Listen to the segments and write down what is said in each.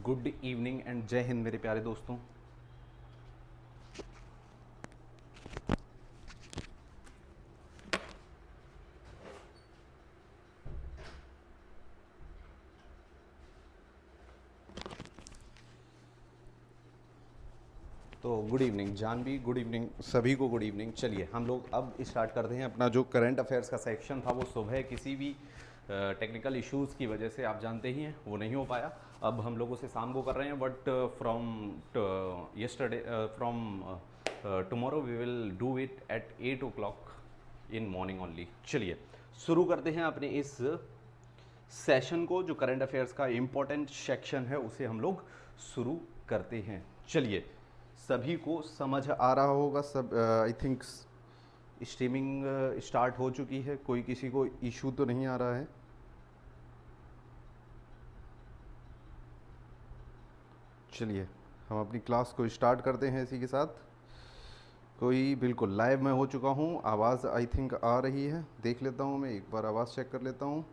Good evening and जय हिंद मेरे प्यारे दोस्तों। तो good evening Janhvi, good evening सभी को, गुड इवनिंग। चलिए हम लोग अब स्टार्ट करते हैं अपना जो करंट अफेयर्स का सेक्शन था। वो सुबह किसी भी टेक्निकल इश्यूज़ की वजह से आप जानते ही हैं वो नहीं हो पाया। अब हम लोग उसे शाम को कर रहे हैं, but from yesterday from tomorrow we will do it at 8 o'clock in morning only. चलिए शुरू करते हैं अपने इस सेशन को। जो करंट अफेयर्स का इम्पोर्टेंट सेक्शन है उसे हम लोग शुरू करते हैं। चलिए सभी को समझ आ रहा होगा, सब आई थिंक स्ट्रीमिंग स्टार्ट हो चुकी है, कोई किसी को इशू तो नहीं आ रहा है। चलिए हम अपनी क्लास को स्टार्ट करते हैं इसी के साथ। कोई बिल्कुल लाइव में हो चुका हूँ, आवाज़ आई थिंक आ रही है, देख लेता हूँ मैं एक बार, आवाज़ चेक कर लेता हूँ।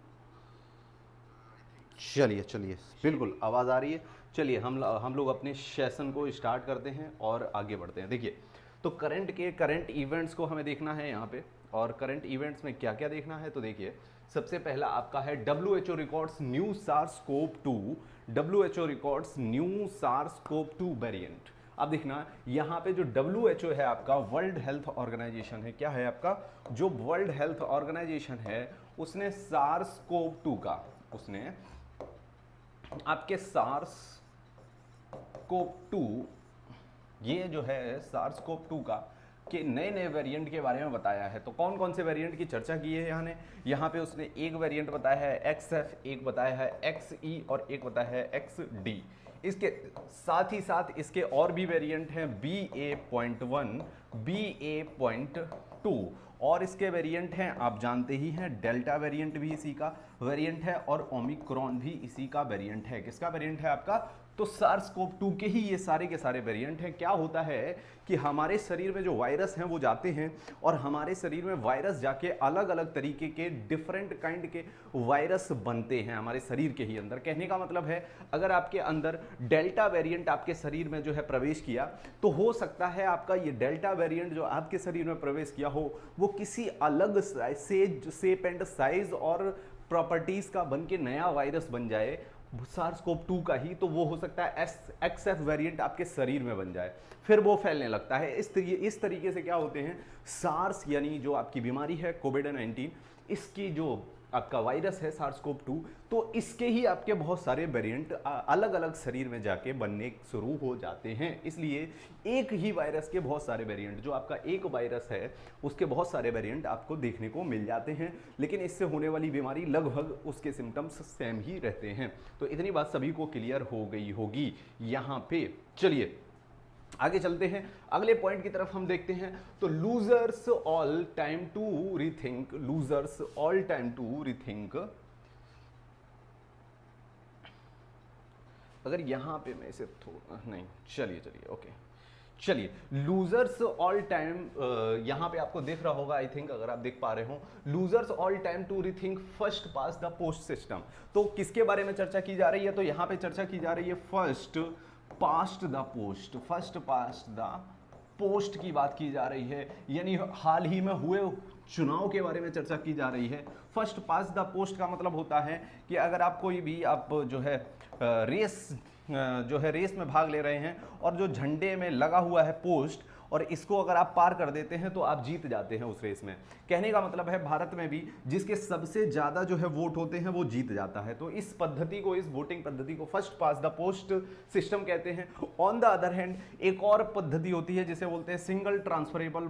चलिए चलिए बिल्कुल आवाज़ आ रही है। चलिए हम लोग अपने सेशन को स्टार्ट करते हैं और आगे बढ़ते हैं। देखिए तो करंट इवेंट्स को हमें देखना है यहाँ पे, और करंट इवेंट्स में क्या क्या देखना है। तो देखिए सबसे पहला आपका है WHO records new SARS-CoV-2, WHO records new SARS-CoV-2 variant. अब देखना यहाँ पे जो WHO है आपका, वर्ल्ड हेल्थ ऑर्गेनाइजेशन है। क्या है आपका? जो वर्ल्ड हेल्थ ऑर्गेनाइजेशन है उसने SARS-CoV-2 का, उसने आपके सार्स कोव 2, ये जो है सार्स कोव 2 का के नए नए वेरिएंट के बारे में बताया है। तो कौन कौन से वेरिएंट की चर्चा की है यहाँ पे उसने एक वेरिएंट बताया है XF, एक बताया है XE और एक बताया है XD। इसके साथ ही साथ इसके और भी वेरिएंट हैं BA.1, BA.2 और इसके वेरिएंट हैं आप जानते ही हैं, डेल्टा वेरिएंट भी इसी का वेरिएंट है और ओमिक्रॉन भी इसी का वेरिएंट है। किसका वेरिएंट है आपका? तो SARS-CoV-2 के ही ये सारे के सारे वेरिएंट हैं। क्या होता है कि हमारे शरीर में जो वायरस हैं वो जाते हैं और हमारे शरीर में वायरस जाके अलग अलग तरीके के डिफरेंट काइंड के वायरस बनते हैं हमारे शरीर के ही अंदर। कहने का मतलब है अगर आपके अंदर डेल्टा वेरिएंट आपके शरीर में जो है प्रवेश किया, तो हो सकता है आपका ये डेल्टा वेरिएंट जो आपके शरीर में प्रवेश किया हो वो किसी अलग शेप एंड साइज और प्रॉपर्टीज का बन के नया वायरस बन जाए SARS-CoV-2 का ही। तो वो हो सकता है XF वेरिएंट आपके शरीर में बन जाए, फिर वो फैलने लगता है। इस तरीके से क्या होते हैं, सार्स यानी जो आपकी बीमारी है कोविड-19, इसकी जो आपका वायरस है SARS-CoV-2, तो इसके ही आपके बहुत सारे वेरिएंट अलग अलग शरीर में जाके बनने शुरू हो जाते हैं। इसलिए एक ही वायरस के बहुत सारे वेरिएंट, जो आपका एक वायरस है उसके बहुत सारे वेरिएंट आपको देखने को मिल जाते हैं, लेकिन इससे होने वाली बीमारी लगभग उसके सिम्टम्स सेम ही रहते हैं। तो इतनी बात सभी को क्लियर हो गई होगी यहाँ पे। चलिए आगे चलते हैं, अगले पॉइंट की तरफ हम देखते हैं। तो losers all time to rethink, losers all time to rethink. अगर यहां पे मैं इसे थोड़ा नहीं, चलिए ओके, चलिए लूजर्स ऑल टाइम, यहां पे आपको देख रहा होगा आई थिंक, अगर आप देख पा रहे हो, losers all time to rethink first pass the post system. तो किसके बारे में चर्चा की जा रही है? तो यहां पे चर्चा की जा रही है first past the post, first past the post की बात की जा रही है, यानी हाल ही में हुए चुनाव के बारे में चर्चा की जा रही है। फर्स्ट पास द पोस्ट का मतलब होता है कि अगर आप कोई भी आप जो है रेस में भाग ले रहे हैं और जो झंडे में लगा हुआ है पोस्ट, और इसको अगर आप पार कर देते हैं तो आप जीत जाते हैं उस रेस में। कहने का मतलब है भारत में भी जिसके सबसे ज्यादा जो है वोट होते हैं वो जीत जाता है। तो इस पद्धति को, इस वोटिंग पद्धति को first pass the post system कहते हैं। ऑन द अदर हैंड एक और पद्धति होती है जिसे बोलते हैं single transferable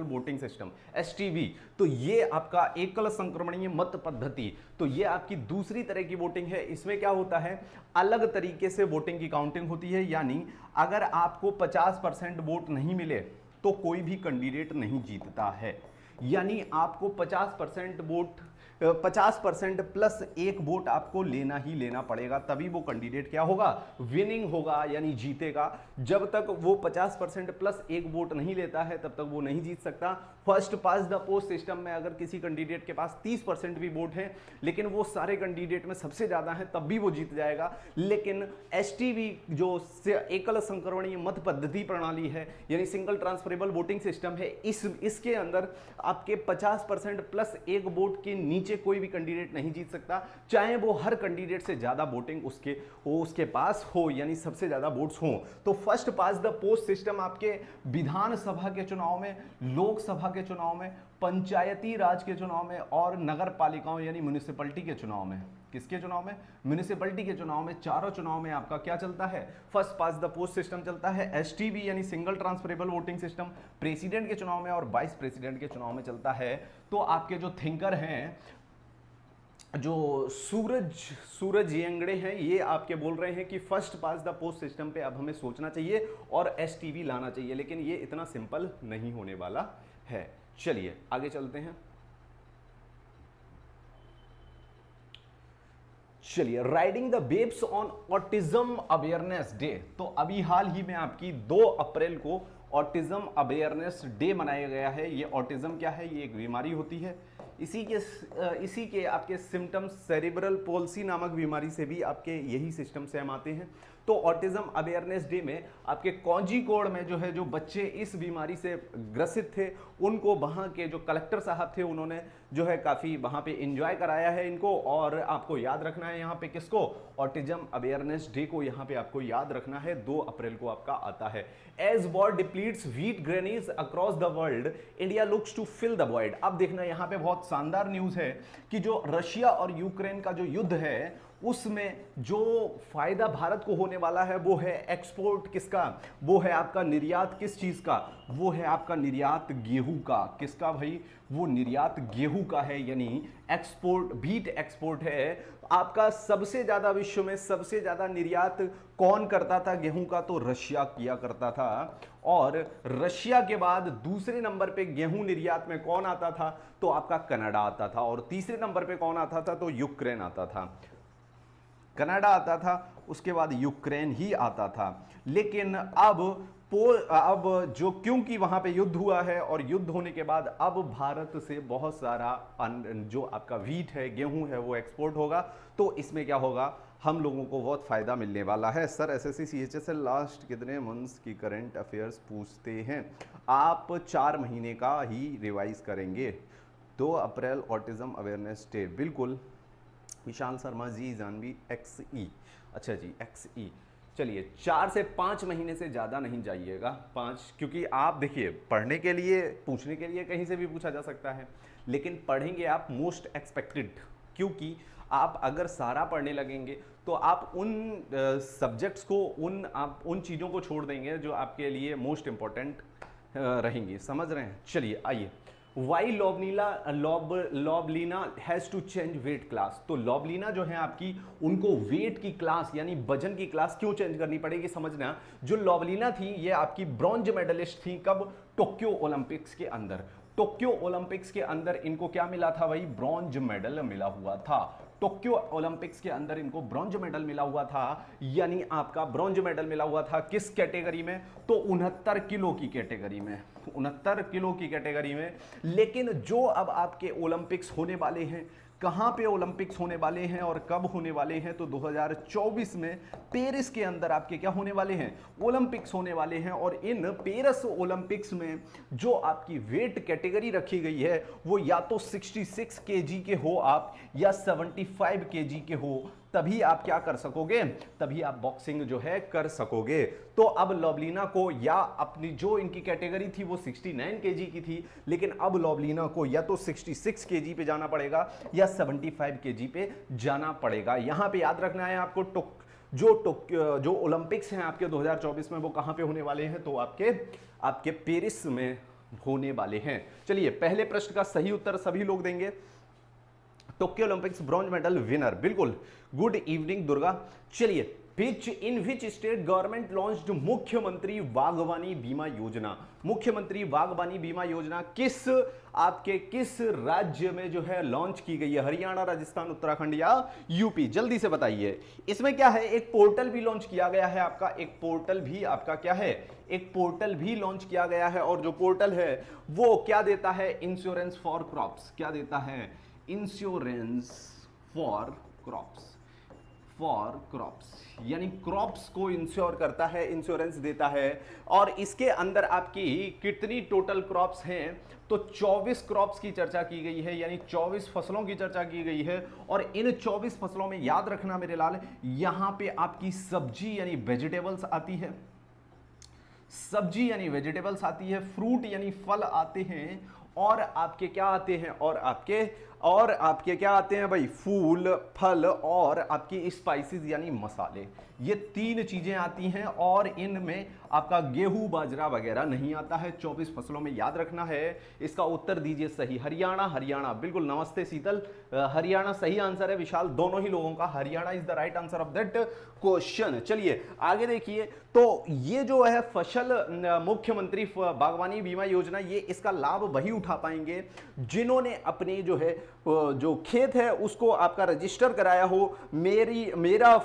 voting system, STV। तो ये आपका एकल संक्रमणीय मत पद्धति, तो ये आपकी दूसरी तरह की वोटिंग है। इसमें क्या होता है, अलग तरीके से वोटिंग की काउंटिंग होती है, यानी अगर आपको 50% वोट नहीं मिले तो कोई भी कैंडिडेट नहीं जीतता है। यानी आपको 50% वोट 50% प्लस एक वोट आपको लेना ही लेना पड़ेगा, तभी वो कैंडिडेट क्या होगा, विनिंग होगा यानी जीतेगा। जब तक वो 50% प्लस एक वोट नहीं लेता है तब तक वो नहीं जीत सकता। First pass the post system में अगर किसी कैंडिडेट के पास 30% भी वोट हैं लेकिन वो सारे कैंडिडेट में सबसे ज्यादा है तब भी वो जीत जाएगा। लेकिन एसटीवी जो एकल संक्रमणीय मत पद्धति प्रणाली है यानी सिंगल ट्रांसफरेबल वोटिंग सिस्टम है, इसके अंदर आपके 50% प्लस एक वोट के नीचे कोई भी कैंडिडेट नहीं जीत सकता, चाहे वो हर कैंडिडेट से ज्यादा वोटिंग उसके पास हो यानी सबसे ज्यादा वोट्स हो। तो first pass the post system आपके विधानसभा के चुनाव में, लोकसभा के चुनाव में, पंचायती राज के चुनाव में और नगर पालिकाओं यानी म्युनिसिपैलिटी के चुनाव में, किसके चुनाव में, म्युनिसिपैलिटी के चुनाव में, चारों चुनाव में आपका क्या चलता है, first pass the post system चलता है। एसटीवी यानी single transferable voting system president के चुनाव में और वाइस प्रेसिडेंट के चुनाव में चलता है। तो आपके जो थिंकर हैं, जो सूरज येंगड़े हैं, ये आपके बोल रहे हैं कि first pass the post system पे अब हमें सोचना चाहिए और एसटीवी लाना चाहिए, लेकिन ये इतना सिंपल नहीं होने वाला है। चलिए आगे चलते हैं। चलिए, riding the waves on autism awareness day. तो अभी हाल ही में आपकी 2 अप्रैल को ऑटिज्म अवेयरनेस डे मनाया गया है। ये ऑटिज्म क्या है, ये एक बीमारी होती है। इसी के आपके सिम्टम्स सेरिब्रल पॉल्सी नामक बीमारी से भी आपके यही सिस्टम से हम आते हैं। तो ऑटिज्म अवेयरनेस डे में आपके कोझिकोड में जो है, जो बच्चे इस बीमारी से ग्रसित थे उनको वहाँ के जो कलेक्टर साहब थे उन्होंने जो है काफ़ी वहाँ पे एंजॉय कराया है इनको। और आपको याद रखना है यहाँ पे किसको, ऑटिज्म अवेयरनेस डे को यहाँ पे आपको याद रखना है। 2 अप्रैल को आपका आता है। As war depletes wheat granaries across the world, India looks to fill the void. अब देखना यहाँ पे बहुत शानदार न्यूज़ है कि जो रशिया और यूक्रेन का जो युद्ध है उसमें जो फायदा भारत को होने वाला है वो है एक्सपोर्ट किसका, वो है आपका निर्यात किस चीज का, वो है आपका निर्यात गेहूं का। किसका भाई, वो निर्यात गेहूं का है यानी एक्सपोर्ट, व्हीट एक्सपोर्ट है आपका। सबसे ज्यादा विश्व में सबसे ज्यादा निर्यात कौन करता था गेहूं का, तो रशिया किया करता था। और रशिया के बाद दूसरे नंबर पे गेहूं निर्यात में कौन आता था, तो आपका कनाडा आता था। और तीसरे नंबर पे कौन आता था, तो यूक्रेन आता था। कनाडा आता था, उसके बाद यूक्रेन ही आता था। लेकिन अब जो क्योंकि वहां पे युद्ध हुआ है और युद्ध होने के बाद अब भारत से बहुत सारा जो आपका व्हीट है, गेहूं है, वो एक्सपोर्ट होगा। तो इसमें क्या होगा, हम लोगों को बहुत फायदा मिलने वाला है। सर एसएससी सीएचएसएल लास्ट कितने मंथ्स की करंट अफेयर्स पूछते हैं? आप 4 महीने का ही रिवाइज करेंगे। 2 अप्रैल ऑटिज्म अवेयरनेस डे, बिल्कुल। विशाल शर्मा जी, जानवी XE, अच्छा जी XE। चलिए 4 से 5 महीने से ज़्यादा नहीं जाइएगा, 5, क्योंकि आप देखिए पढ़ने के लिए, पूछने के लिए कहीं से भी पूछा जा सकता है, लेकिन पढ़ेंगे आप मोस्ट एक्सपेक्टेड। क्योंकि आप अगर सारा पढ़ने लगेंगे तो आप उन सब्जेक्ट्स को, आप उन चीज़ों को छोड़ देंगे जो आपके लिए मोस्ट इंपॉर्टेंट रहेंगी। समझ रहे हैं? चलिए आइए। Why Lovlina has to change weight class. तो लॉबलीना जो है आपकी, उनको वेट की क्लास यानी वजन की क्लास क्यों चेंज करनी पड़ेगी, समझना। जो लॉबलीना थी ये आपकी ब्रॉन्ज मेडलिस्ट थी, कब, टोक्यो ओलंपिक्स के अंदर। टोक्यो ओलंपिक्स के अंदर इनको क्या मिला था भाई, ब्रॉन्ज मेडल मिला हुआ था। टोक्यो ओलंपिक्स के अंदर इनको ब्रॉन्ज मेडल मिला हुआ था, यानी आपका ब्रॉन्ज मेडल मिला हुआ था किस कैटेगरी में, तो 69 किलो की कैटेगरी में, 69 किलो की कैटेगरी में। लेकिन जो अब आपके ओलंपिक्स होने वाले हैं, कहाँ पे ओलंपिक्स होने वाले हैं और कब होने वाले हैं, तो 2024 में पेरिस के अंदर आपके क्या होने वाले हैं, ओलंपिक्स होने वाले हैं। और इन पेरिस ओलंपिक्स में जो आपकी वेट कैटेगरी रखी गई है वो या तो 66 केजी के हो आप या 75 केजी के हो, तभी आप क्या कर सकोगे, तभी आप बॉक्सिंग जो है कर सकोगे। तो अब लॉबलीना को, या अपनी जो इनकी कैटेगरी थी वो 69 केजी की थी, लेकिन अब लॉबलीना को या तो 66 केजी पे जाना पड़ेगा या 75 केजी पे जाना पड़ेगा। यहां पे याद रखना है आपको, जो ओलंपिक्स हैं आपके 2024 में वो कहां पे होने वाले हैं, तो आपके पेरिस में होने वाले हैं। चलिए पहले प्रश्न का सही उत्तर सभी लोग देंगे। Tokyo Olympics bronze medal winner, बिल्कुल। Good evening Durga. चलिए in which state government launched Mukhyamantri Bagwani बीमा योजना। मुख्यमंत्री बागवानी बीमा योजना किस राज्य में जो है लॉन्च की गई है? हरियाणा, राजस्थान, उत्तराखंड या यूपी? जल्दी से बताइए। इसमें क्या है, एक पोर्टल भी लॉन्च किया गया है आपका, एक पोर्टल भी आपका क्या है, एक पोर्टल भी लॉन्च किया गया है। और जो पोर्टल है वो क्या देता है? Insurance for crops. क्या देता है? इंश्योरेंस फॉर क्रॉप्स, यानी क्रॉप्स को इंश्योर करता है, इंश्योरेंस देता है। और इसके अंदर आपकी कितनी टोटल क्रॉप्स हैं? तो 24 क्रॉप्स की चर्चा की गई है, यानी 24 फसलों की चर्चा की गई है। और इन 24 फसलों में याद रखना मेरे लाल, यहां पे आपकी सब्जी यानी वेजिटेबल्स आती है, सब्जी यानी वेजिटेबल्स आती है, फ्रूट यानी फल आते हैं, और आपके क्या आते हैं? और आपके क्या आते हैं भाई? फूल, फल, और आपकी स्पाइसेस यानी मसाले। ये 3 चीजें आती हैं, और इनमें आपका गेहूं, बाजरा वगैरह नहीं आता है। 24 फसलों में याद रखना है। इसका उत्तर दीजिए सही। हरियाणा बिल्कुल। नमस्ते शीतल, हरियाणा सही आंसर है। विशाल, दोनों ही लोगों का Haryana is the right answer of that question. चलिए आगे देखिए। तो ये जो है फसल मुख्यमंत्री बागवानी बीमा योजना, ये इसका लाभ वही उठा पाएंगे जिन्होंने अपनी जो खेत है उसको आपका रजिस्टर कराया हो। मेरा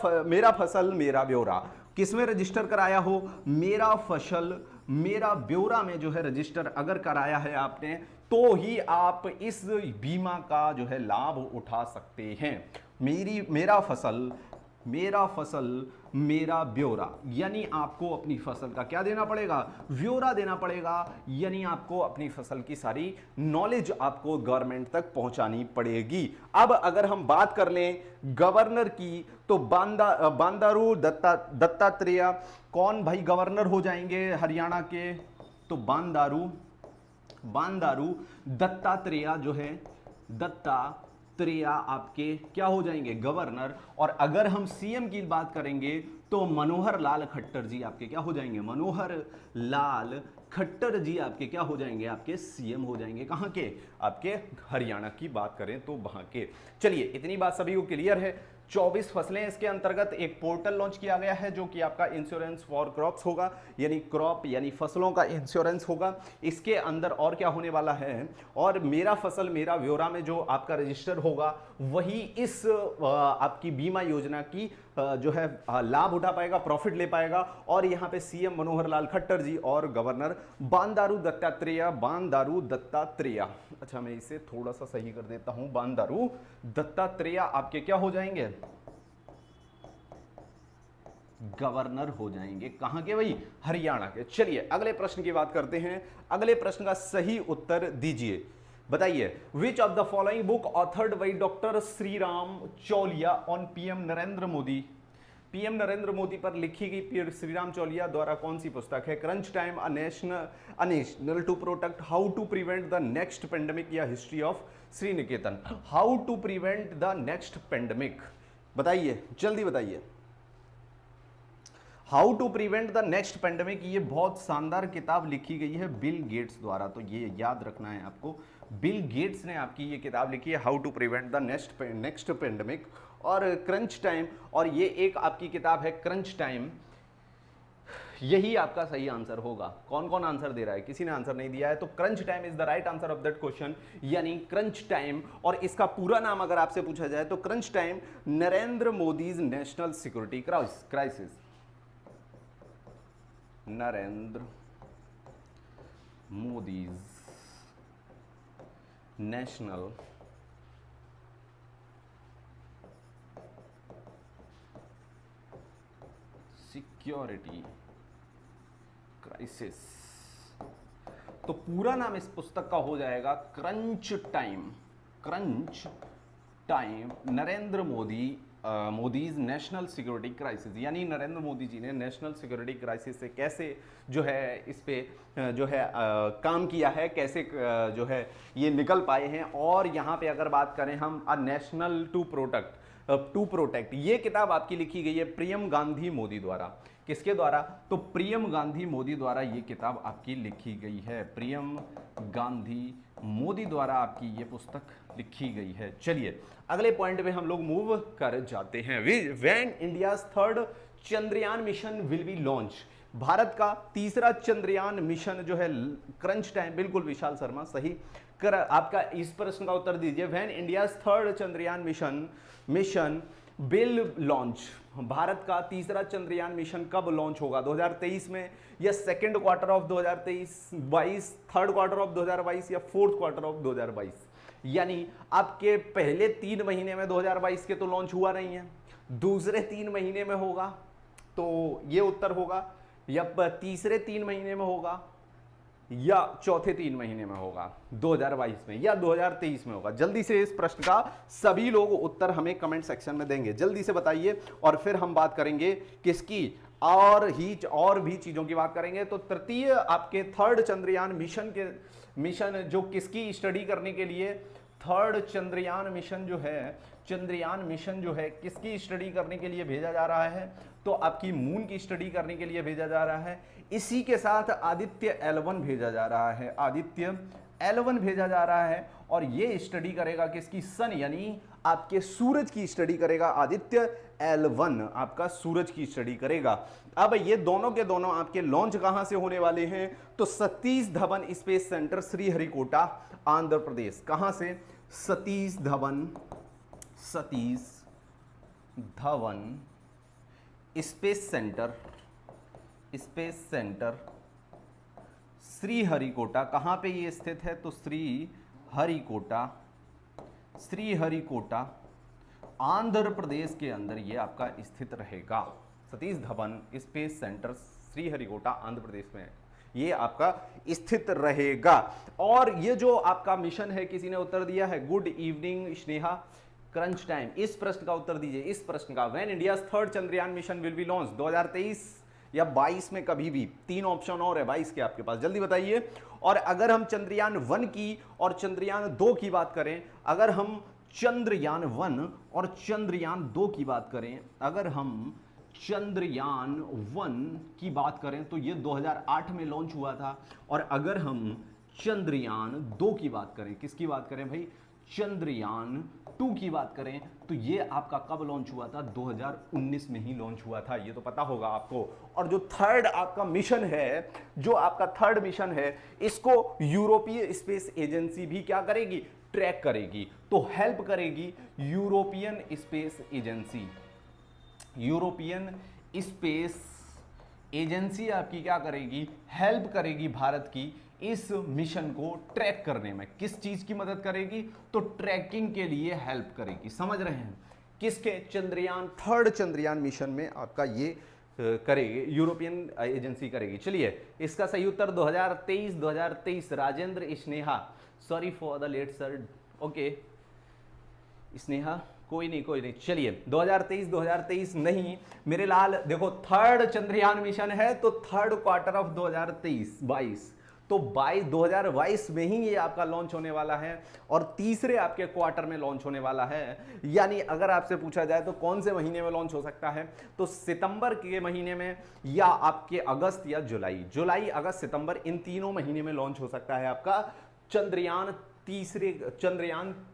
फसल मेरा ब्यौरा किसमें रजिस्टर कराया हो? मेरा फसल मेरा ब्यौरा में जो है रजिस्टर अगर कराया है आपने, तो ही आप इस बीमा का जो है लाभ उठा सकते हैं। मेरा फसल मेरा ब्यौरा, यानी आपको अपनी फसल का क्या देना पड़ेगा? ब्यौरा देना पड़ेगा, यानी आपको अपनी फसल की सारी नॉलेज आपको गवर्नमेंट तक पहुंचानी पड़ेगी। अब अगर हम बात कर लें गवर्नर की, तो बंडारू दत्तात्रेय कौन भाई गवर्नर हो जाएंगे हरियाणा के? तो बंडारू दत्तात्रेय जो है, दत्तात्रेय आपके क्या हो जाएंगे? गवर्नर। और अगर हम सीएम की बात करेंगे तो मनोहर लाल खट्टर जी आपके क्या हो जाएंगे? मनोहर लाल खट्टर जी आपके क्या हो जाएंगे? आपके सीएम हो जाएंगे। कहां के? आपके हरियाणा की बात करें तो वहां के। चलिए इतनी बात सभी को क्लियर है। 24 फसलें, इसके अंतर्गत एक पोर्टल लॉन्च किया गया है जो कि आपका इंश्योरेंस फॉर क्रॉप्स होगा, यानी क्रॉप यानी फसलों का इंश्योरेंस होगा। इसके अंदर और क्या होने वाला है? और मेरा फसल मेरा ब्यौरा में जो आपका रजिस्टर होगा, वही इस आपकी बीमा योजना की जो है लाभ उठा पाएगा, प्रॉफिट ले पाएगा। और यहां पे सीएम मनोहर लाल खट्टर जी और गवर्नर बंडारू दत्तात्रेय। अच्छा, मैं इसे थोड़ा सा सही कर देता हूं। बंडारू दत्तात्रेय आपके क्या हो जाएंगे? गवर्नर हो जाएंगे। कहां के भाई? हरियाणा के। चलिए अगले प्रश्न की बात करते हैं। अगले प्रश्न का सही उत्तर दीजिए। बताइए, which of the following book authored by doctor Shriram Chauliya on PM Narendra Modi? PM Narendra Modi पर लिखी गई श्रीराम चौलिया द्वारा कौन सी पुस्तक है? Crunch time, a national to protect, how to prevent the next pandemic, या history of Shri Niketan? How to prevent the next pandemic, बताइए जल्दी बताइए। How to prevent the next pandemic, ये बहुत शानदार किताब लिखी गई है बिल गेट्स द्वारा, तो ये याद रखना है आपको। बिल गेट्स ने आपकी ये किताब लिखी है, how to prevent the next pandemic. और क्रंच टाइम, और ये एक आपकी किताब है क्रंच टाइम। यही आपका सही आंसर होगा। कौन कौन आंसर दे रहा है? किसी ने आंसर नहीं दिया है, तो crunch time is the right answer of that question, यानी क्रंच टाइम। और इसका पूरा नाम अगर आपसे पूछा जाए तो crunch time Narendra Modi's national security crisis. Narendra Modi's national security crisis. तो पूरा नाम इस पुस्तक का हो जाएगा crunch time Narendra Modi's national security crisis, यानी नरेंद्र मोदी जी ने नेशनल सिक्योरिटी क्राइसिस से कैसे जो है इस पे जो है काम किया है, कैसे जो है ये निकल पाए हैं। और यहाँ पे अगर बात करें हम अ नेशनल टू प्रोटेक्ट, ये किताब आपकी लिखी गई है प्रियम गांधी मोदी द्वारा। किसके द्वारा? तो प्रियम गांधी मोदी द्वारा ये किताब आपकी लिखी गई है। प्रियम गांधी मोदी द्वारा आपकी ये पुस्तक लिखी गई है। चलिए अगले पॉइंट पे हम लोग मूव कर जाते हैं। When India's third Chandrayaan mission will be launch. Bharat का तीसरा चंद्रयान मिशन जो है, क्रंच टाइम, बिल्कुल विशाल शर्मा सही कर आपका इस प्रश्न का उत्तर दीजिए। When India's third Chandrayaan mission will launch, Bharat का तीसरा चंद्रयान मिशन कब लॉन्च होगा, 2023 में या second quarter of 2023-22, third quarter of 2022 या फोर्थ क्वार्टर ऑफ 2022? यानी आपके पहले 3 महीने में 2022 के तो लॉन्च हुआ नहीं है, दूसरे 3 महीने में होगा, तो ये उत्तर होगा, या तीसरे 3 महीने में होगा या चौथे 3 महीने में होगा, 2022 में या 2023 में होगा। जल्दी से इस प्रश्न का सभी लोग उत्तर हमें कमेंट सेक्शन में देंगे, जल्दी से बताइए, और फिर हम बात करेंगे किसकी, और भी चीजों की बात करेंगे। तो तृतीय आपके थर्ड चंद्रयान मिशन जो किसकी स्टडी करने के लिए, थर्ड चंद्रयान मिशन जो है किसकी स्टडी करने के लिए भेजा जा रहा है, तो आपकी मून की स्टडी करने के लिए भेजा जा रहा है। इसी के साथ आदित्य L1 भेजा जा रहा है, आदित्य L1 भेजा जा रहा है, और ये स्टडी करेगा किसकी, सन यानी आपके सूरज की स्टडी करेगा, आदित्य L1 आपका सूरज की स्टडी करेगा। अब ये दोनों के दोनों आपके लॉन्च कहां से होने वाले हैं, तो सतीश धवन स्पेस सेंटर श्रीहरिकोटा आंध्र प्रदेश। कहां से, सतीश धवन स्पेस सेंटर श्रीहरिकोटा। कहां पे ये स्थित है, तो श्रीहरिकोटा आंध्र प्रदेश के अंदर ये आपका स्थित रहेगा। सतीश धवन स्पेस सेंटर श्रीहरिकोटा आंध्र प्रदेश में ये आपका स्थित रहेगा। और ये जो आपका मिशन है, किसी ने उत्तर दिया है, good evening Sneha, crunch time, इस प्रश्न का उत्तर दीजिए, इस प्रश्न का, when India's third Chandrayaan mission will be launch, 2023 या 22 में, कभी भी। 3 ऑप्शन और है 22 के आपके पास, जल्दी बताइए। और अगर हम चंद्रयान 1 की और चंद्रयान 2 की बात करें, अगर हम चंद्रयान 1 और चंद्रयान 2 की बात करें, अगर हम चंद्रयान 1 की बात करें तो ये 2008 में लॉन्च हुआ था, और अगर हम चंद्रयान 2 की बात करें, किसकी बात करें भाई, चंद्रयान 2 की बात करें, तो ये आपका कब लॉन्च हुआ था, 2019 में ही लॉन्च हुआ था, ये तो पता होगा आपको। और जो थर्ड आपका मिशन है, इसको यूरोपीय स्पेस एजेंसी भी क्या करेगी, ट्रैक करेगी, तो हेल्प करेगी यूरोपियन स्पेस एजेंसी आपकी क्या करेगी, हेल्प करेगी भारत की इस मिशन को ट्रैक करने में। किस चीज की मदद करेगी, तो ट्रैकिंग के लिए हेल्प करेगी, समझ रहे हैं, किसके, थर्ड चंद्रयान मिशन में आपका ये करेगी, यूरोपियन एजेंसी करेगी। चलिए, इसका सही उत्तर 2023 Rajendra Sneha, sorry for the late sir, okay Sneha, कोई नहीं। चलिए, 2023 नहीं मेरे लाल, देखो थर्ड चंद्रयान मिशन है तो थर्ड क्वार्टर ऑफ 2022, तो 2022 में ही ये आपका लॉन्च होने वाला है, और तीसरे आपके क्वार्टर में लॉन्च होने वाला है। यानी अगर आपसे पूछा जाए तो कौन से महीने में लॉन्च हो सकता है, तो सितंबर के महीने में, या आपके अगस्त या जुलाई, अगस्त, सितंबर, इन तीनों महीने में लॉन्च हो सकता है आपका चंद्रयान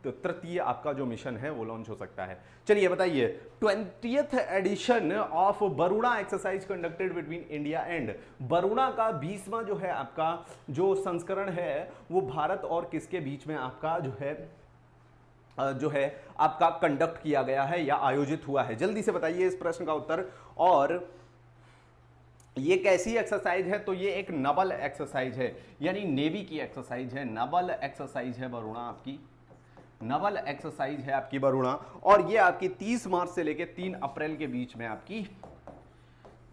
तृतीय आपका जो मिशन है वो लॉन्च हो सकता है। चलिए बताइए, 20th edition of Varuna exercise conducted between India and, Varuna का 20वां जो है आपका जो संस्करण है, वो भारत और किसके बीच में आपका जो है आपका कंडक्ट किया गया है या आयोजित हुआ है, जल्दी से बताइए इस प्रश्न का उत्तर। और ये कैसी एक्सरसाइज है, तो ये एक नवल एक्सरसाइज है, यानी नेवी की एक्सरसाइज है, नवल एक्सरसाइज है वरुणा आपकी, नवल एक्सरसाइज है आपकी वरुणा, और ये आपकी 30 मार्च से लेके 3 अप्रैल के बीच में आपकी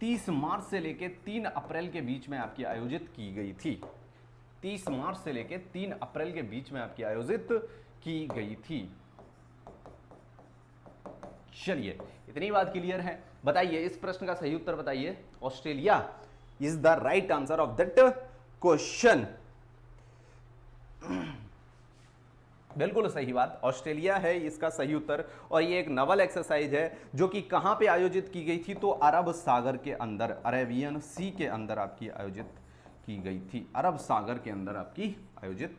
30 मार्च से लेके 3 अप्रैल के बीच में आपकी आयोजित की गई थी, 30 मार्च से लेके 3 अप्रैल के बीच में आपकी आयोजित की गई थी। चलिए, इतनी बात क्लियर है। बताइए इस प्रश्न का सही उत्तर बताइए, Australia is the right answer of that question. बिल्कुल सही बात, ऑस्ट्रेलिया है इसका सही उत्तर। और ये एक नवल एक्सरसाइज है जो कि कहां पे आयोजित की गई थी, तो अरब सागर के अंदर, अरेबियन सी के अंदर आपकी आयोजित की गई थी, अरब सागर के अंदर आपकी आयोजित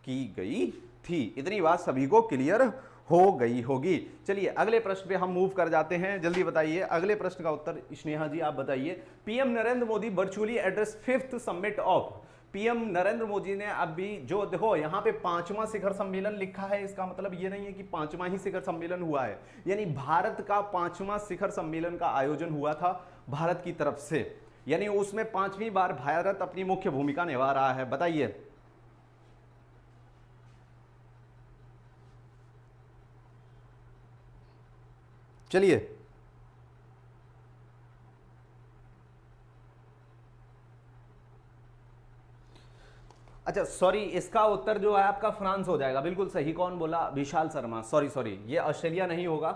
की गई थी। इतनी बात सभी को क्लियर हो गई होगी। चलिए अगले प्रश्न पे हम मूव कर जाते हैं, जल्दी बताइए अगले प्रश्न का उत्तर। स्नेहा जी आप बताइए, PM Narendra Modi virtually address 5th summit of. PM Narendra Modi ने अभी जो देखो यहाँ पे 5वां शिखर सम्मेलन लिखा है, इसका मतलब ये नहीं है कि 5वां ही शिखर सम्मेलन हुआ है, यानी भारत का 5वां शिखर सम्मेलन का आयोजन हुआ था भारत की तरफ से, यानी उसमें 5वीं बार भारत अपनी मुख्य भूमिका निभा रहा है। बताइए चलिए अच्छा सॉरी, इसका उत्तर जो है आपका फ्रांस हो जाएगा, बिल्कुल सही। कौन बोला? विशाल शर्मा। सॉरी सॉरी, ये ऑस्ट्रेलिया नहीं होगा,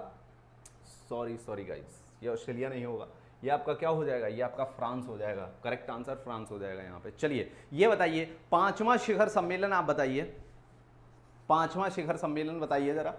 सॉरी सॉरी गाइस, ये ऑस्ट्रेलिया नहीं होगा, ये आपका क्या हो जाएगा, ये आपका फ्रांस हो जाएगा। करेक्ट आंसर फ्रांस हो जाएगा यहाँ पे। चलिए ये बताइए 5वां शिखर सम्मेलन, आप बताइए 5वां शिखर सम्मेलन बताइए जरा।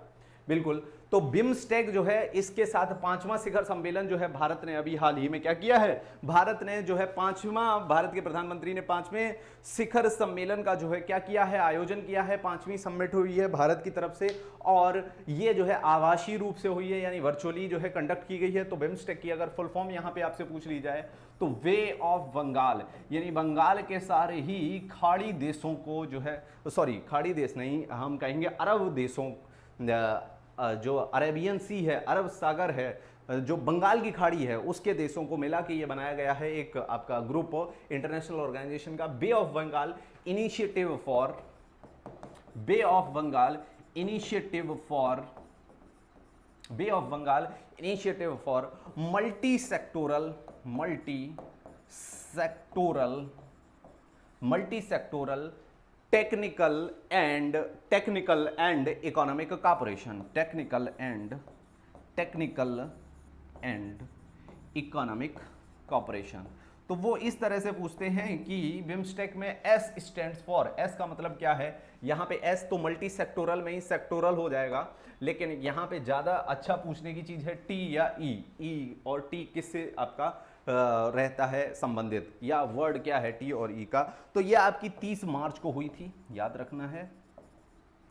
बिल्कुल, तो बिम्स्टेक जो है इसके साथ 5वां शिखर सम्मेलन जो है भारत ने अभी हाल ही में क्या किया है, भारत ने जो है 5वां, भारत के प्रधानमंत्री ने 5वें शिखर सम्मेलन का जो है क्या किया है, आयोजन किया है। 5वीं समिट हुई है भारत की तरफ से, और ये जो है आवासीय रूप से हुई है, यानी वर्चुअली जो है कंडक्ट की गई है। तो बिम्स्टेक की अगर फुल फॉर्म यहाँ पे आपसे पूछ ली जाए तो वे ऑफ बंगाल, यानी बंगाल के सारे ही खाड़ी देशों को जो है, सॉरी खाड़ी देश नहीं, हम कहेंगे अरब देशों, जो अरेबियन सी है, अरब सागर है, जो बंगाल की खाड़ी है, उसके देशों को मिला के ये बनाया गया है एक आपका ग्रुप इंटरनेशनल ऑर्गेनाइजेशन का, bay of Bengal initiative for, bay of Bengal initiative for, bay of Bengal initiative for multi sectoral, multi sectoral technical and economic cooperation, technical and economic cooperation. तो वो इस तरह से पूछते हैं कि बिम्स्टेक में एस स्टैंड्स फॉर, एस का मतलब क्या है, यहाँ पे एस तो मल्टी सेक्टोरल में ही सेक्टोरल हो जाएगा, लेकिन यहाँ पे ज्यादा अच्छा पूछने की चीज है टी या ई और टी किससे आपका रहता है संबंधित, या वर्ड क्या है टी और ई का। तो ये आपकी 30 मार्च को हुई थी, याद रखना है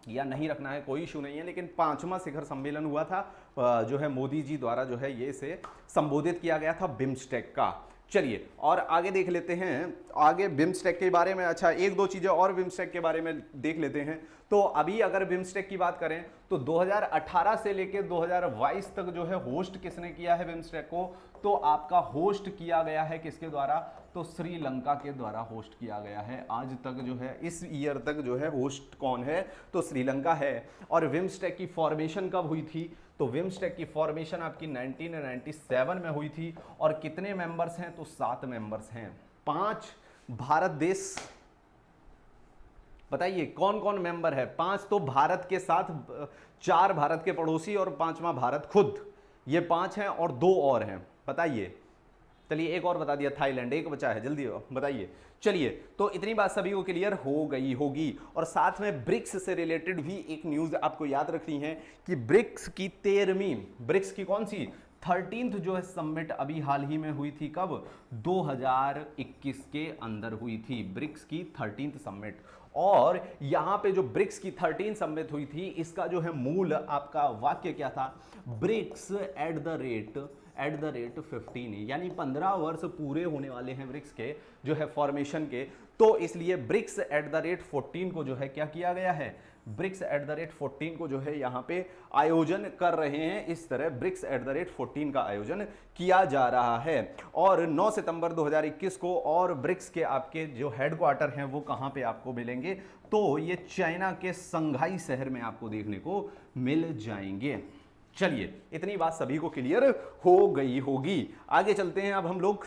या नहीं रखना है कोई इशू नहीं है, लेकिन 5वां शिखर सम्मेलन हुआ था जो है मोदी जी द्वारा जो है ये से संबोधित किया गया था बिम्स्टेक का। चलिए और आगे देख लेते हैं, आगे बिम्स्टेक के बारे में अच्छा एक दो चीजें और बिम्स्टेक के बारे में देख लेते हैं। तो अभी अगर बिम्स्टेक की बात करें तो 2018 से लेकर 2022 तक जो है होस्ट किसने किया है बिम्स्टेक को, तो आपका होस्ट किया गया है किसके द्वारा, तो श्रीलंका के द्वारा होस्ट किया गया है। आज तक जो है इस ईयर तक जो है होस्ट कौन है, तो श्रीलंका है। और बिम्स्टेक की फॉर्मेशन कब हुई थी, तो बिम्स्टेक की फॉर्मेशन आपकी 1997 में हुई थी। और कितने मेंबर्स हैं, तो 7 मेंबर्स हैं, 5 भारत देश, बताइए कौन कौन मेंबर है, 5 तो भारत के साथ 4 भारत के पड़ोसी और 5वां भारत खुद, ये 5 हैं और 2 और हैं, बताइए। चलिए एक और बता दिया, थाईलैंड, एक बचा है, जल्दी बताइए। चलिए तो इतनी बात सभी को क्लियर हो गई होगी। और साथ में ब्रिक्स से रिलेटेड भी एक न्यूज आपको याद रखनी है कि ब्रिक्स की 13वीं, ब्रिक्स की कौन सी 13th जो है समिट अभी हाल ही में हुई थी, कब 2021 के अंदर हुई थी ब्रिक्स की 13th समिट। और यहां पे जो ब्रिक्स की 13 समिट हुई थी, इसका जो है मूल आपका वाक्य क्या था, ब्रिक्स एट द रेट 15, यानी 15 वर्ष पूरे होने वाले हैं ब्रिक्स के जो है फॉर्मेशन के, तो इसलिए ब्रिक्स एट द रेट 14 को जो है क्या किया गया है, ब्रिक्स एट द रेट 14 को जो है यहाँ पे आयोजन कर रहे हैं। इस तरह ब्रिक्स एट द रेट 14 का आयोजन किया जा रहा है। और 9 सितंबर 2021 को, और ब्रिक्स के आपके जो हेडक्वार्टर हैं वो कहाँ पे आपको मिलेंगे, तो ये चाइना के संघाई शहर में आपको देखने को मिल जाएंगे। चलिए इतनी बात सभी को क्लियर हो गई होगी। आगे चलते हैं अब हम लोग।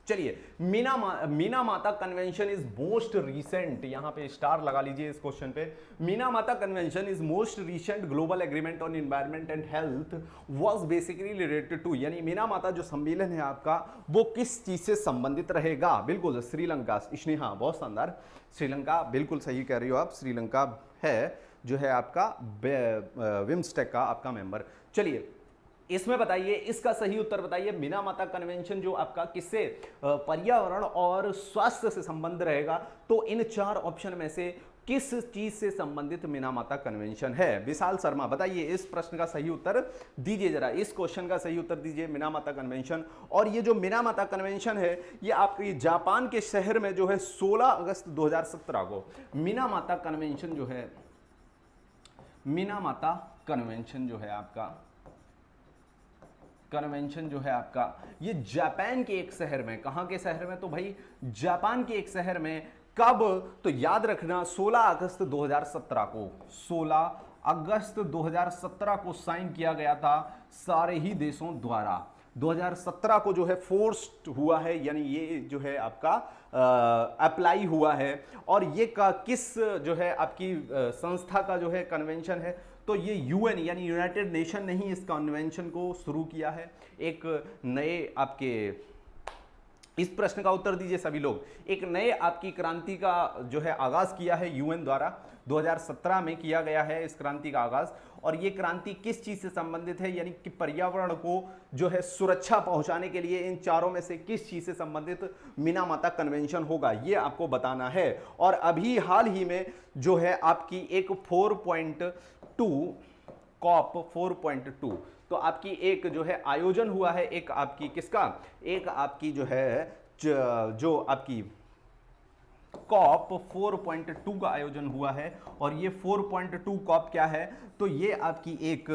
चलिए मीना माता कन्वेंशन इज मोस्ट रीसेंट, यहां पे स्टार लगा लीजिए इस क्वेश्चन पे। Minamata convention is most recent global agreement on environment and health was basically related to, यानी मीना माता जो सम्मेलन है आपका वो किस चीज से संबंधित रहेगा, बिल्कुल श्रीलंका। स्नेहा बहुत शानदार, श्रीलंका बिल्कुल सही कह रही हो आप, श्रीलंका है जो है आपका बिम्स्टेक का आपका मेंबर। चलिए इसमें बताइए, इसका सही उत्तर बताइए। मीना माता कन्वेंशन जो आपका किससे, पर्यावरण और स्वास्थ्य से संबंध रहेगा, तो इन 4 ऑप्शन में से किस चीज से संबंधित मिनामाता कन्वेंशन है? विशाल शर्मा बताइए इस प्रश्न का सही उत्तर दीजिए, जरा इस क्वेश्चन का सही उत्तर दीजिए। मिनामाता कन्वेंशन, और ये जो मिनामाता कन्वेंशन है ये आपकी जापान के शहर में जो है 16 अगस्त 2017 को मिनामाता कन्वेंशन जो है, मिनामाता कन्वेंशन जो है आपका, कन्वेंशन जो है आपका ये जापान के एक शहर में, कहां के शहर में? तो भाई जापान के एक शहर में। कब? तो याद रखना 16 अगस्त 2017 को, 16 अगस्त 2017 को साइन किया गया था सारे ही देशों द्वारा। 2017 को जो है फोर्स्ड हुआ है, यानी ये जो है आपका अप्लाई हुआ है। और ये का किस जो है आपकी संस्था का जो है कन्वेंशन है? तो ये यूएन यानी यूनाइटेड नेशन ने ही इस कन्वेंशन को शुरू किया है। एक नए आपके, इस प्रश्न का उत्तर दीजिए सभी लोग, एक नए आपकी क्रांति का जो है आगाज किया है यूएन द्वारा, 2017 में किया गया है इस क्रांति का आगाज। और ये क्रांति किस चीज से संबंधित है? यानी कि पर्यावरण को जो है सुरक्षा पहुंचाने के लिए इन चारों में से किस चीज से संबंधित मिनामाता कन्वेंशन होगा, ये आपको बताना है। और अभी हाल ही में जो है आपकी एक 4.2 कॉप 4.2 तो आपकी एक जो है आयोजन हुआ है, एक आपकी किसका, एक आपकी जो है जो आपकी कॉप 4.2 का आयोजन हुआ है। और ये 4.2 कॉप क्या है? तो ये आपकी एक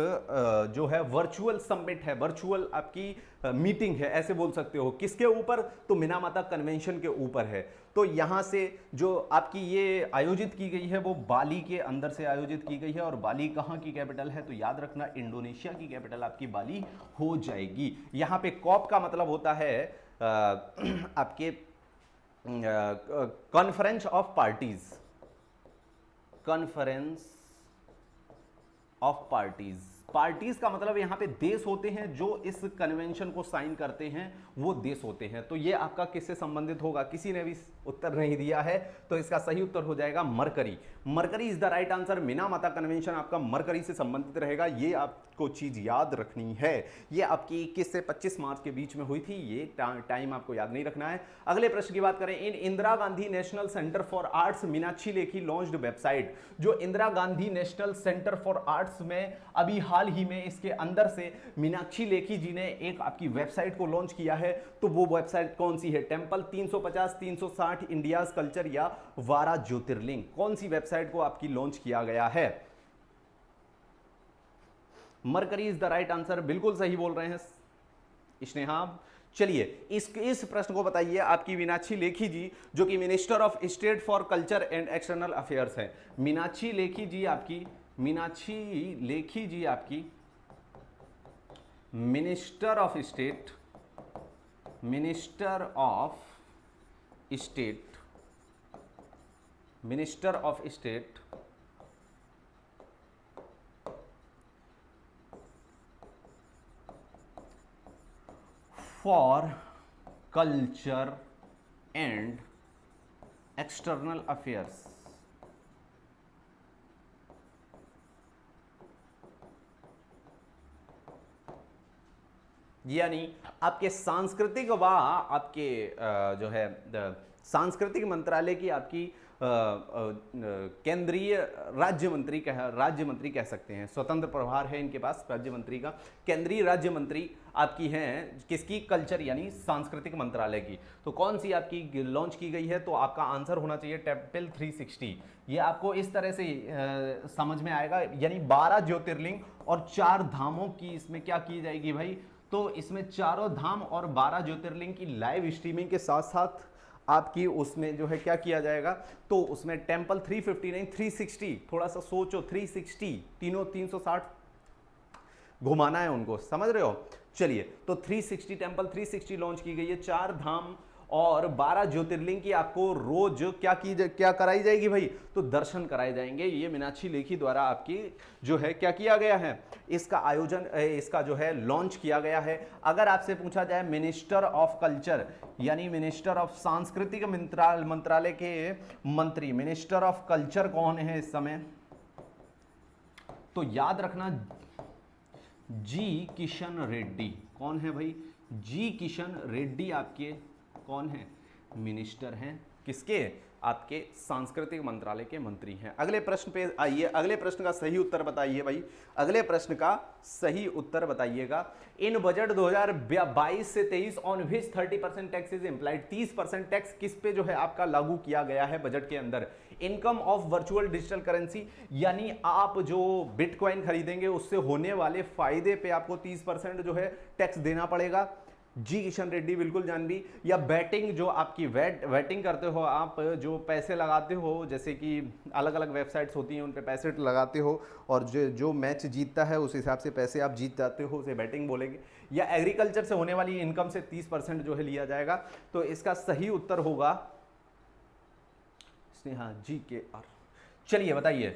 जो है वर्चुअल समिट है, वर्चुअल आपकी मीटिंग है, ऐसे बोल सकते हो। किसके ऊपर? तो मिनामाता कन्वेंशन के ऊपर है। तो यहाँ से जो आपकी ये आयोजित की गई है वो बाली के अंदर से आयोजित की गई है। और बाली कहाँ की कैपिटल है? तो याद रखना इंडोनेशिया की कैपिटल आपकी बाली हो जाएगी। यहाँ पे कॉप का मतलब होता है आपके conference of parties, conference of parties. Parties का मतलब यहां पे देश होते हैं, जो इस कन्वेंशन को साइन करते हैं वो देश होते हैं। तो ये आपका किससे संबंधित होगा? किसी ने भी उत्तर नहीं दिया है, तो इसका सही उत्तर हो जाएगा mercury. Mercury is the right answer. मिनामाता convention आपका मरकरी से संबंधित रहेगा, ये आपको चीज याद रखनी है। ये आपकी 21 से 25 मार्च के बीच में हुई थी, ये टाइम आपको याद नहीं रखना है। अगले प्रश्न की बात करें, in Indira Gandhi national centre for arts Meenakshi Lekhi launched website. जो Indira Gandhi national centre for arts में अभी हाल ही में इसके अंदर से मीनाक्षी लेखी जी ने एक आपकी वेबसाइट को लॉन्च किया है, तो वो वेबसाइट कौन सी है? टेंपल 350, 360, इंडियाज कल्चर या वारा ज्योतिर्लिंग, कौन सी वेबसाइट को आपकी लॉन्च किया गया है? Mercury is the right answer, बिल्कुल सही बोल रहे हैं स्नेहा। चलिए इस प्रश्न को बताइए। आपकी मीनाक्षी लेखी जी जो कि minister of state for culture and external affairs है, मीनाक्षी लेखी जी आपकी, मीनाक्षी लेखी जी आपकी minister of state, minister of state, minister of state for culture and external affairs. यानी आपके सांस्कृतिक व आपके जो है सांस्कृतिक मंत्रालय की आपकी केंद्रीय राज्य मंत्री कह सकते हैं, स्वतंत्र प्रभार है इनके पास राज्य मंत्री का। केंद्रीय राज्य मंत्री आपकी हैं किसकी? कल्चर यानी सांस्कृतिक मंत्रालय की। तो कौन सी आपकी लॉन्च की गई है? तो आपका आंसर होना चाहिए टेंपल 360। ये आपको इस तरह से समझ में आएगा, यानी 12 ज्योतिर्लिंग और 4 धामों की इसमें क्या की जाएगी भाई? तो इसमें चारों धाम और 12 ज्योतिर्लिंग की लाइव स्ट्रीमिंग के साथ साथ आपकी उसमें जो है क्या किया जाएगा? तो उसमें टेंपल 350 नहीं 360, थोड़ा सा सोचो, 360 तीनों 360 घुमाना है उनको, समझ रहे हो? चलिए तो 360 टेंपल 360 लॉन्च की गई है। 4 धाम और 12 ज्योतिर्लिंग की आपको रोज क्या कराई जाएगी भाई? तो दर्शन कराए जाएंगे। ये मीनाक्षी लेखी द्वारा आपकी जो है क्या किया गया है? इसका आयोजन, इसका जो है लॉन्च किया गया है। अगर आपसे पूछा जाए मिनिस्टर ऑफ कल्चर यानी मिनिस्टर ऑफ सांस्कृतिक मंत्रालय के मंत्री, मिनिस्टर ऑफ कल्चर कौन है इस समय? तो याद रखना जी किशन रेड्डी। कौन है भाई? जी किशन रेड्डी आपके कौन है? मिनिस्टर हैं किसके? आपके सांस्कृतिक मंत्रालय के मंत्री हैं। अगले प्रश्न पे आइए, अगले प्रश्न का सही उत्तर बताइए भाई, अगले प्रश्न का सही उत्तर बताइएगा। इन बजट 2022 से 23 on which 30% tax is implied, 30% tax किस पे जो है आपका लागू किया गया है बजट के अंदर? Income of virtual digital currency, यानी आप जो बिटकॉइन खरीदेंगे उससे होने वाले फायदे पे आपको 30% जो है टैक्स देना पड़ेगा। जी किशन रेड्डी, बिल्कुल जानवी। या बैटिंग, जो आपकी बैटिंग करते हो आप, जो पैसे लगाते हो, जैसे कि अलग अलग वेबसाइट्स होती हैं उन पे पैसे लगाते हो और जो मैच जीतता है उस हिसाब से पैसे आप जीत जाते हो, उसे बैटिंग बोलेंगे। या एग्रीकल्चर से होने वाली इनकम से 30% जो है लिया जाएगा। तो इसका सही उत्तर होगा हाँ जी के आर। चलिए बताइए।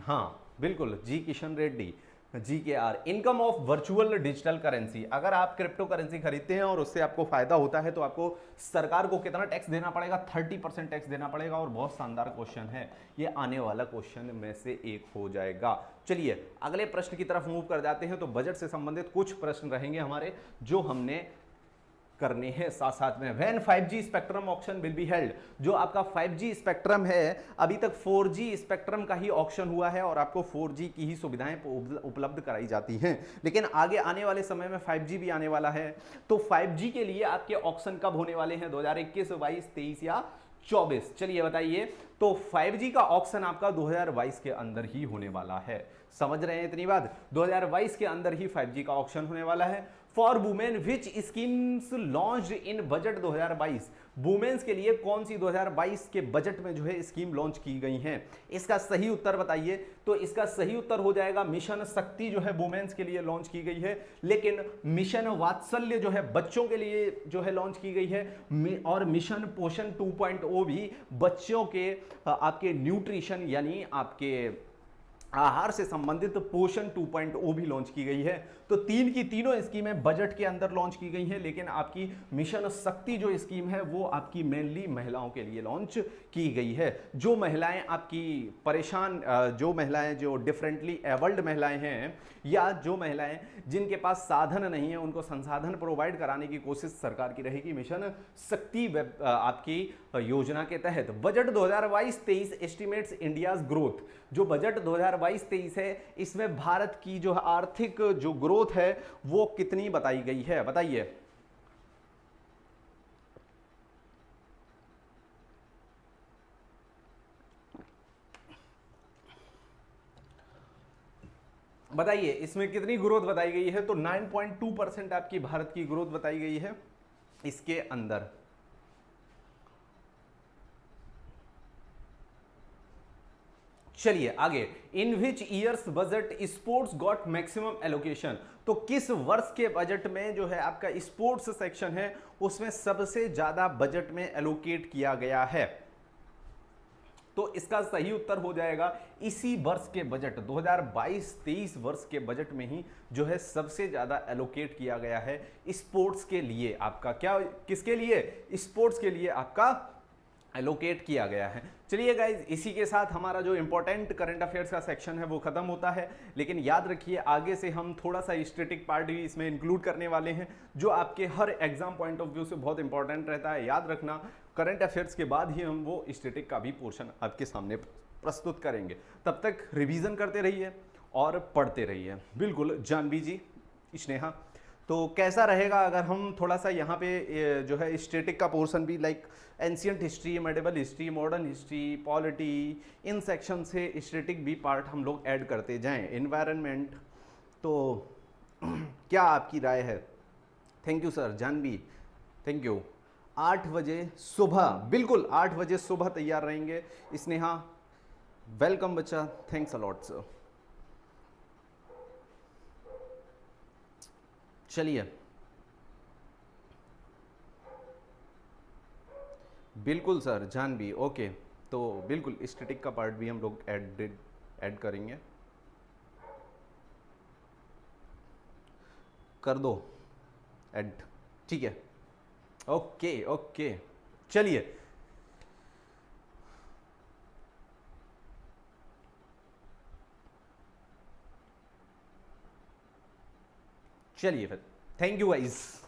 हाँ बिल्कुल, जी किशन रेड्डी, जी के आर। Income of virtual digital currency, अगर आप क्रिप्टो करेंसी खरीदते हैं और उससे आपको फायदा होता है तो आपको सरकार को कितना टैक्स देना पड़ेगा? 30% टैक्स देना पड़ेगा। और बहुत शानदार क्वेश्चन है ये, आने वाला क्वेश्चन में से एक हो जाएगा। चलिए अगले प्रश्न की तरफ मूव कर जाते हैं। तो बजट से संबंधित कुछ प्रश्न रहेंगे हमारे जो हमने करने हैं साथ साथ में। When 5G spectrum auction will be held, जो आपका 5G स्पेक्ट्रम है, अभी तक 4G स्पेक्ट्रम का ही ऑक्शन हुआ है और आपको 4G की ही सुविधाएं उपलब्ध कराई जाती हैं, लेकिन आगे आने वाले समय में 5G भी आने वाला है। तो 5G के लिए आपके ऑक्शन कब होने वाले हैं? 2021, 22, 23 या 24? चलिए बताइए। तो 5G का ऑक्शन आपका 2022 के अंदर ही होने वाला है। समझ रहे हैं इतनी बात? 2022 के अंदर ही 5G का ऑक्शन होने वाला है। For women which schemes launch in budget 2022, women's के लिए कौन सी 2022 के बजट में जो है स्कीम लॉन्च की गई हैं? इसका सही उत्तर बताइए। तो इसका सही उत्तर हो जाएगा मिशन शक्ति जो है वुमेन्स के लिए लॉन्च की गई है, लेकिन मिशन वात्सल्य जो है बच्चों के लिए जो है लॉन्च की गई है, और मिशन पोषण 2.0 भी बच्चों के आपके न्यूट्रिशन यानी आपके आहार से संबंधित पोषण 2.0 भी लॉन्च की गई है। तो तीन की तीनों स्कीमें बजट के अंदर लॉन्च की गई हैं, लेकिन आपकी मिशन शक्ति जो स्कीम है वो आपकी मेनली महिलाओं के लिए लॉन्च की गई है। जो महिलाएं आपकी परेशान, जो महिलाएं जो डिफरेंटली एबल्ड महिलाएं हैं, या जो महिलाएं जिनके पास साधन नहीं है, उनको संसाधन प्रोवाइड कराने की कोशिश सरकार की रहेगी मिशन शक्ति आपकी योजना के तहत। बजट 2022-23 एस्टिमेट्स इंडियाज ग्रोथ, जो बजट 2022-23 है इसमें भारत की जो आर्थिक जो ग्रोथ है वो कितनी बताई गई है? बताइए। बताइए इसमें कितनी ग्रोथ बताई गई है? तो 9.2% आपकी भारत की ग्रोथ बताई गई है इसके अंदर। चलिए आगे। In which year's budget sports got maximum allocation, तो किस वर्ष के बजट में जो है आपका स्पोर्ट्स सेक्शन है उसमें सबसे ज्यादा बजट में एलोकेट किया गया है? तो इसका सही उत्तर हो जाएगा इसी वर्ष के बजट 2022-23 वर्ष के बजट में ही जो है सबसे ज्यादा एलोकेट किया गया है स्पोर्ट्स के लिए। आपका क्या, किसके लिए? स्पोर्ट्स के लिए आपका एलोकेट किया गया है। चलिए गाइज, इसी के साथ हमारा जो इंपॉर्टेंट करंट अफेयर्स का सेक्शन है वो खत्म होता है, लेकिन याद रखिए आगे से हम थोड़ा सा स्टैटिक पार्ट भी इसमें इंक्लूड करने वाले हैं जो आपके हर एग्जाम पॉइंट ऑफ व्यू से बहुत इंपॉर्टेंट रहता है। याद रखना, करंट अफेयर्स के बाद ही हम वो स्टैटिक का भी पोर्शन आपके सामने प्रस्तुत करेंगे। तब तक रिवीजन करते रहिए और पढ़ते रहिए। बिल्कुल जानवी जी, स्नेहा, तो कैसा रहेगा अगर हम थोड़ा सा यहाँ पे जो है स्टैटिक का पोर्शन भी, like ancient history, medieval history, modern history, polity, in section से स्टैटिक भी पार्ट हम लोग ऐड करते जाएं, एनवायरनमेंट, तो क्या आपकी राय है? Thank you sir Janhvi, thank you. 8 बजे सुबह, बिल्कुल 8 बजे सुबह तैयार रहेंगे। स्नेहा वेलकम बच्चा, थैंक्स अलॉट सर। चलिए बिल्कुल सर जानवी, ओके, तो बिल्कुल स्टैटिक का पार्ट भी हम लोग ऐड करेंगे। कर दो ऐड, ठीक है, ओके ओके। चलिए चलिए फिर, थैंक यू गाइस।